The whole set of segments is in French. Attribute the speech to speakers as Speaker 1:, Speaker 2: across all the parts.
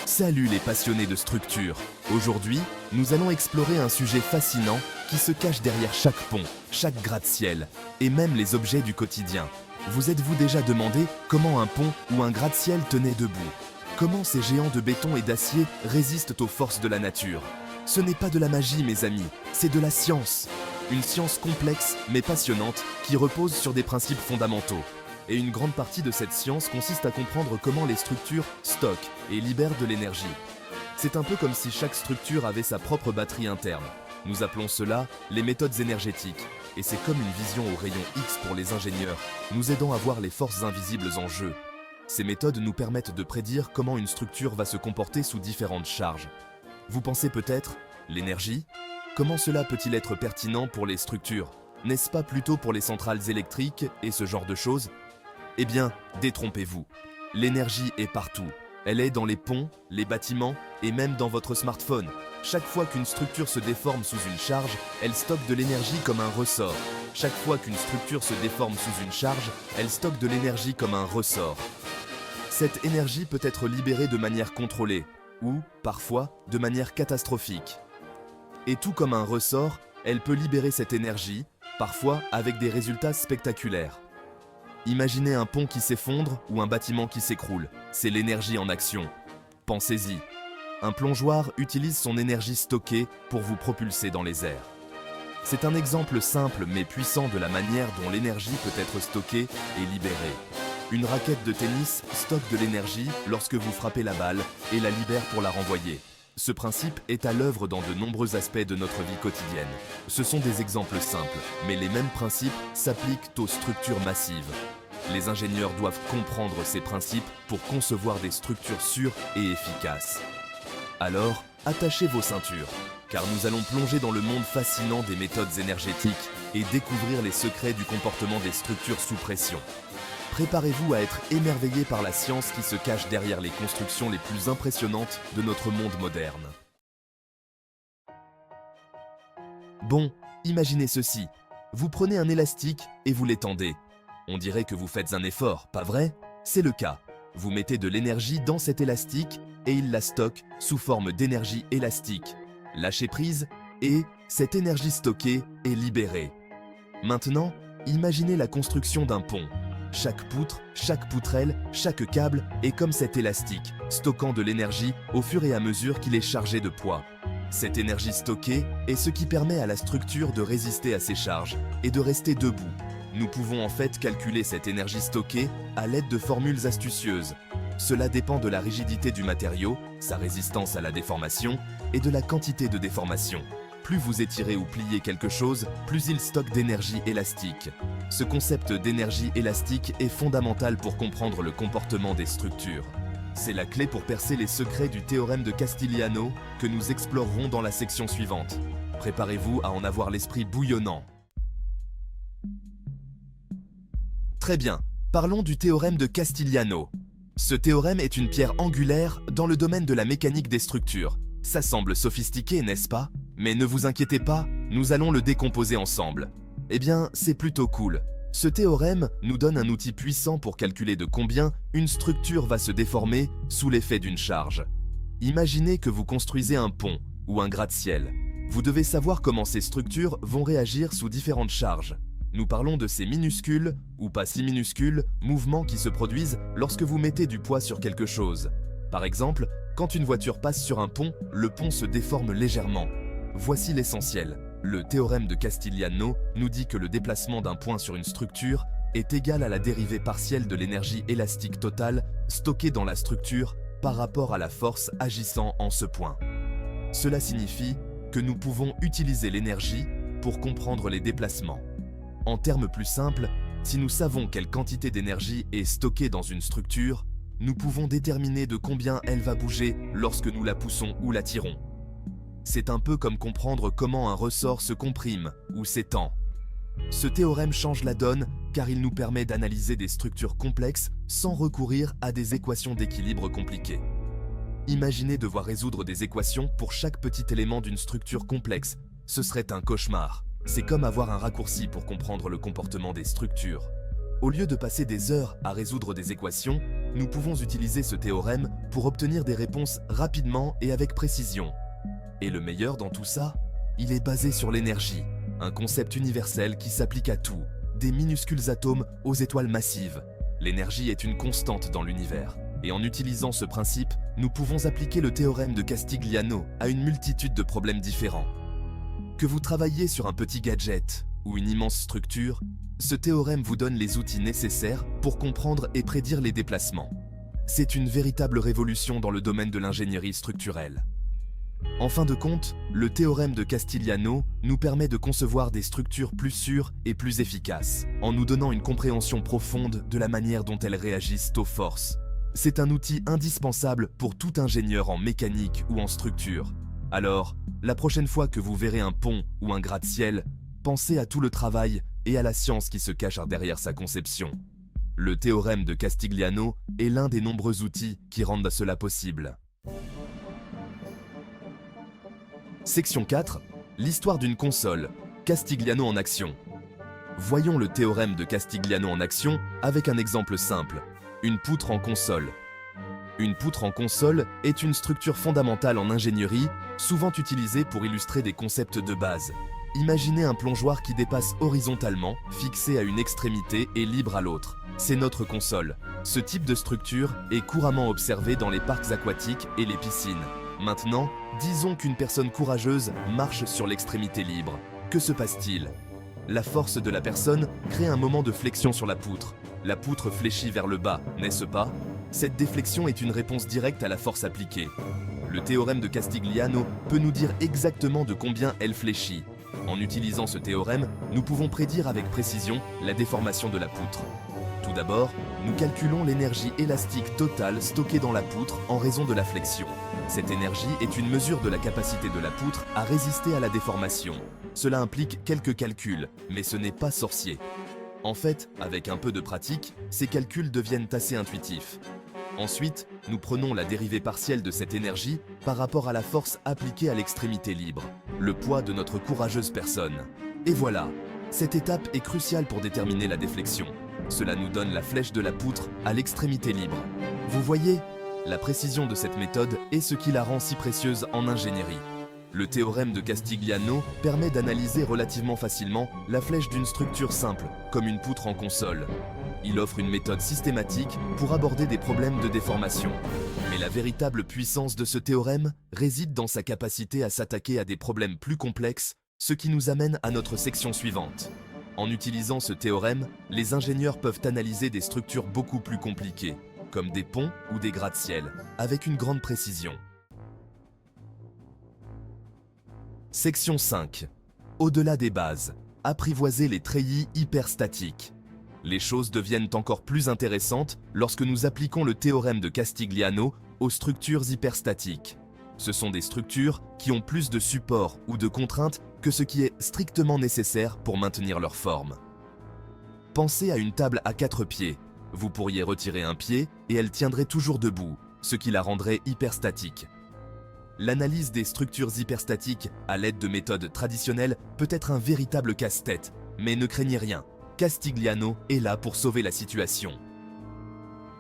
Speaker 1: Salut les passionnés de structure. Aujourd'hui, nous allons explorer un sujet fascinant qui se cache derrière chaque pont, chaque gratte-ciel et même les objets du quotidien. Vous êtes-vous déjà demandé comment un pont ou un gratte-ciel tenait debout? Comment ces géants de béton et d'acier résistent aux forces de la nature? Ce n'est pas de la magie, mes amis, c'est de la science. Une science complexe mais passionnante qui repose sur des principes fondamentaux. Et une grande partie de cette science consiste à comprendre comment les structures stockent et libèrent de l'énergie. C'est un peu comme si chaque structure avait sa propre batterie interne. Nous appelons cela les méthodes énergétiques. Et c'est comme une vision au rayon X pour les ingénieurs, nous aidant à voir les forces invisibles en jeu. Ces méthodes nous permettent de prédire comment une structure va se comporter sous différentes charges. Vous pensez peut-être, l'énergie? Comment cela peut-il être pertinent pour les structures? N'est-ce pas plutôt pour les centrales électriques et ce genre de choses? Eh bien, détrompez-vous. L'énergie est partout. Elle est dans les ponts, les bâtiments et même dans votre smartphone. Chaque fois qu'une structure se déforme sous une charge, elle stocke de l'énergie comme un ressort. Chaque fois qu'une structure se déforme sous une charge, elle stocke de l'énergie comme un ressort. Cette énergie peut être libérée de manière contrôlée ou, parfois, de manière catastrophique. Et tout comme un ressort, elle peut libérer cette énergie, parfois avec des résultats spectaculaires. Imaginez un pont qui s'effondre ou un bâtiment qui s'écroule. C'est l'énergie en action. Pensez-y. Un plongeoir utilise son énergie stockée pour vous propulser dans les airs. C'est un exemple simple mais puissant de la manière dont l'énergie peut être stockée et libérée. Une raquette de tennis stocke de l'énergie lorsque vous frappez la balle et la libère pour la renvoyer. Ce principe est à l'œuvre dans de nombreux aspects de notre vie quotidienne. Ce sont des exemples simples, mais les mêmes principes s'appliquent aux structures massives. Les ingénieurs doivent comprendre ces principes pour concevoir des structures sûres et efficaces. Alors, attachez vos ceintures, car nous allons plonger dans le monde fascinant des méthodes énergétiques et découvrir les secrets du comportement des structures sous pression. Préparez-vous à être émerveillé par la science qui se cache derrière les constructions les plus impressionnantes de notre monde moderne. Bon, imaginez ceci. Vous prenez un élastique et vous l'étendez. On dirait que vous faites un effort, pas vrai? C'est le cas. Vous mettez de l'énergie dans cet élastique et il la stocke sous forme d'énergie élastique. Lâchez prise et cette énergie stockée est libérée. Maintenant, imaginez la construction d'un pont. Chaque poutre, chaque poutrelle, chaque câble est comme cet élastique, stockant de l'énergie au fur et à mesure qu'il est chargé de poids. Cette énergie stockée est ce qui permet à la structure de résister à ces charges et de rester debout. Nous pouvons en fait calculer cette énergie stockée à l'aide de formules astucieuses. Cela dépend de la rigidité du matériau, sa résistance à la déformation et de la quantité de déformation. Plus vous étirez ou pliez quelque chose, plus il stocke d'énergie élastique. Ce concept d'énergie élastique est fondamental pour comprendre le comportement des structures. C'est la clé pour percer les secrets du théorème de Castigliano que nous explorerons dans la section suivante. Préparez-vous à en avoir l'esprit bouillonnant. Très bien, parlons du théorème de Castigliano. Ce théorème est une pierre angulaire dans le domaine de la mécanique des structures. Ça semble sophistiqué, n'est-ce pas? Mais ne vous inquiétez pas, nous allons le décomposer ensemble. Eh bien, c'est plutôt cool. Ce théorème nous donne un outil puissant pour calculer de combien une structure va se déformer sous l'effet d'une charge. Imaginez que vous construisez un pont ou un gratte-ciel. Vous devez savoir comment ces structures vont réagir sous différentes charges. Nous parlons de ces minuscules, ou pas si minuscules, mouvements qui se produisent lorsque vous mettez du poids sur quelque chose. Par exemple, quand une voiture passe sur un pont, le pont se déforme légèrement. Voici l'essentiel. Le théorème de Castigliano nous dit que le déplacement d'un point sur une structure est égal à la dérivée partielle de l'énergie élastique totale stockée dans la structure par rapport à la force agissant en ce point. Cela signifie que nous pouvons utiliser l'énergie pour comprendre les déplacements. En termes plus simples, si nous savons quelle quantité d'énergie est stockée dans une structure, nous pouvons déterminer de combien elle va bouger lorsque nous la poussons ou la tirons. C'est un peu comme comprendre comment un ressort se comprime ou s'étend. Ce théorème change la donne car il nous permet d'analyser des structures complexes sans recourir à des équations d'équilibre compliquées. Imaginez devoir résoudre des équations pour chaque petit élément d'une structure complexe. Ce serait un cauchemar. C'est comme avoir un raccourci pour comprendre le comportement des structures. Au lieu de passer des heures à résoudre des équations, nous pouvons utiliser ce théorème pour obtenir des réponses rapidement et avec précision. Et le meilleur dans tout ça, il est basé sur l'énergie, un concept universel qui s'applique à tout, des minuscules atomes aux étoiles massives. L'énergie est une constante dans l'univers. Et en utilisant ce principe, nous pouvons appliquer le théorème de Castigliano à une multitude de problèmes différents. Que vous travailliez sur un petit gadget ou une immense structure, ce théorème vous donne les outils nécessaires pour comprendre et prédire les déplacements. C'est une véritable révolution dans le domaine de l'ingénierie structurelle. En fin de compte, le théorème de Castigliano nous permet de concevoir des structures plus sûres et plus efficaces, en nous donnant une compréhension profonde de la manière dont elles réagissent aux forces. C'est un outil indispensable pour tout ingénieur en mécanique ou en structure. Alors, la prochaine fois que vous verrez un pont ou un gratte-ciel, pensez à tout le travail et à la science qui se cache derrière sa conception. Le théorème de Castigliano est l'un des nombreux outils qui rendent cela possible. Section 4. L'histoire d'une console. Castigliano en action. Voyons le théorème de Castigliano en action avec un exemple simple. Une poutre en console. Une poutre en console est une structure fondamentale en ingénierie, souvent utilisée pour illustrer des concepts de base. Imaginez un plongeoir qui dépasse horizontalement, fixé à une extrémité et libre à l'autre. C'est notre console. Ce type de structure est couramment observé dans les parcs aquatiques et les piscines. Maintenant, disons qu'une personne courageuse marche sur l'extrémité libre. Que se passe-t-il? La force de la personne crée un moment de flexion sur la poutre. La poutre fléchit vers le bas, n'est-ce pas? Cette déflexion est une réponse directe à la force appliquée. Le théorème de Castigliano peut nous dire exactement de combien elle fléchit. En utilisant ce théorème, nous pouvons prédire avec précision la déformation de la poutre. Tout d'abord, nous calculons l'énergie élastique totale stockée dans la poutre en raison de la flexion. Cette énergie est une mesure de la capacité de la poutre à résister à la déformation. Cela implique quelques calculs, mais ce n'est pas sorcier. En fait, avec un peu de pratique, ces calculs deviennent assez intuitifs. Ensuite, nous prenons la dérivée partielle de cette énergie par rapport à la force appliquée à l'extrémité libre, le poids de notre courageuse personne. Et voilà, cette étape est cruciale pour déterminer la déflexion. Cela nous donne la flèche de la poutre à l'extrémité libre. Vous voyez, la précision de cette méthode est ce qui la rend si précieuse en ingénierie. Le théorème de Castigliano permet d'analyser relativement facilement la flèche d'une structure simple, comme une poutre en console. Il offre une méthode systématique pour aborder des problèmes de déformation. Mais la véritable puissance de ce théorème réside dans sa capacité à s'attaquer à des problèmes plus complexes, ce qui nous amène à notre section suivante. En utilisant ce théorème, les ingénieurs peuvent analyser des structures beaucoup plus compliquées, comme des ponts ou des gratte-ciel, avec une grande précision. Section 5. Au-delà des bases, apprivoiser les treillis hyperstatiques. Les choses deviennent encore plus intéressantes lorsque nous appliquons le théorème de Castigliano aux structures hyperstatiques. Ce sont des structures qui ont plus de supports ou de contraintes que ce qui est strictement nécessaire pour maintenir leur forme. Pensez à une table à 4 pieds. Vous pourriez retirer un pied et elle tiendrait toujours debout, ce qui la rendrait hyperstatique. L'analyse des structures hyperstatiques à l'aide de méthodes traditionnelles peut être un véritable casse-tête, mais ne craignez rien, Castigliano est là pour sauver la situation.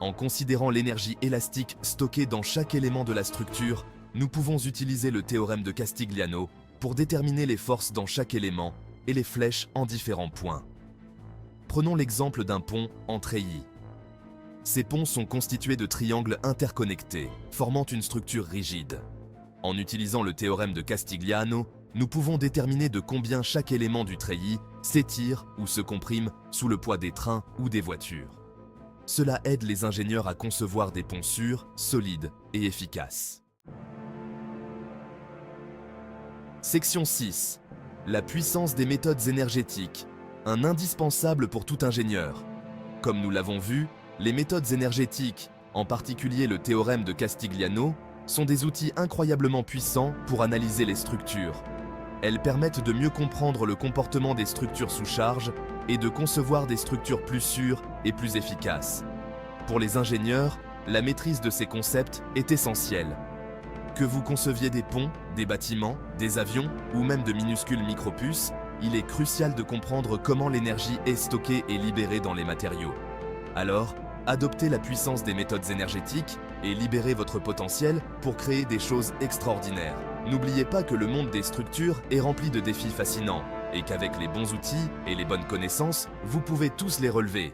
Speaker 1: En considérant l'énergie élastique stockée dans chaque élément de la structure, nous pouvons utiliser le théorème de Castigliano pour déterminer les forces dans chaque élément et les flèches en différents points. Prenons l'exemple d'un pont en treillis. Ces ponts sont constitués de triangles interconnectés, formant une structure rigide. En utilisant le théorème de Castigliano, nous pouvons déterminer de combien chaque élément du treillis s'étire ou se comprime sous le poids des trains ou des voitures. Cela aide les ingénieurs à concevoir des ponts sûrs, solides et efficaces. Section 6. La puissance des méthodes énergétiques, un indispensable pour tout ingénieur. Comme nous l'avons vu, les méthodes énergétiques, en particulier le théorème de Castigliano, sont des outils incroyablement puissants pour analyser les structures. Elles permettent de mieux comprendre le comportement des structures sous charge et de concevoir des structures plus sûres et plus efficaces. Pour les ingénieurs, la maîtrise de ces concepts est essentielle. Que vous conceviez des ponts, des bâtiments, des avions ou même de minuscules micropuces, il est crucial de comprendre comment l'énergie est stockée et libérée dans les matériaux. Alors, Adoptez la puissance des méthodes énergétiques et libérez votre potentiel pour créer des choses extraordinaires. N'oubliez pas que le monde des structures est rempli de défis fascinants et qu'avec les bons outils et les bonnes connaissances, vous pouvez tous les relever.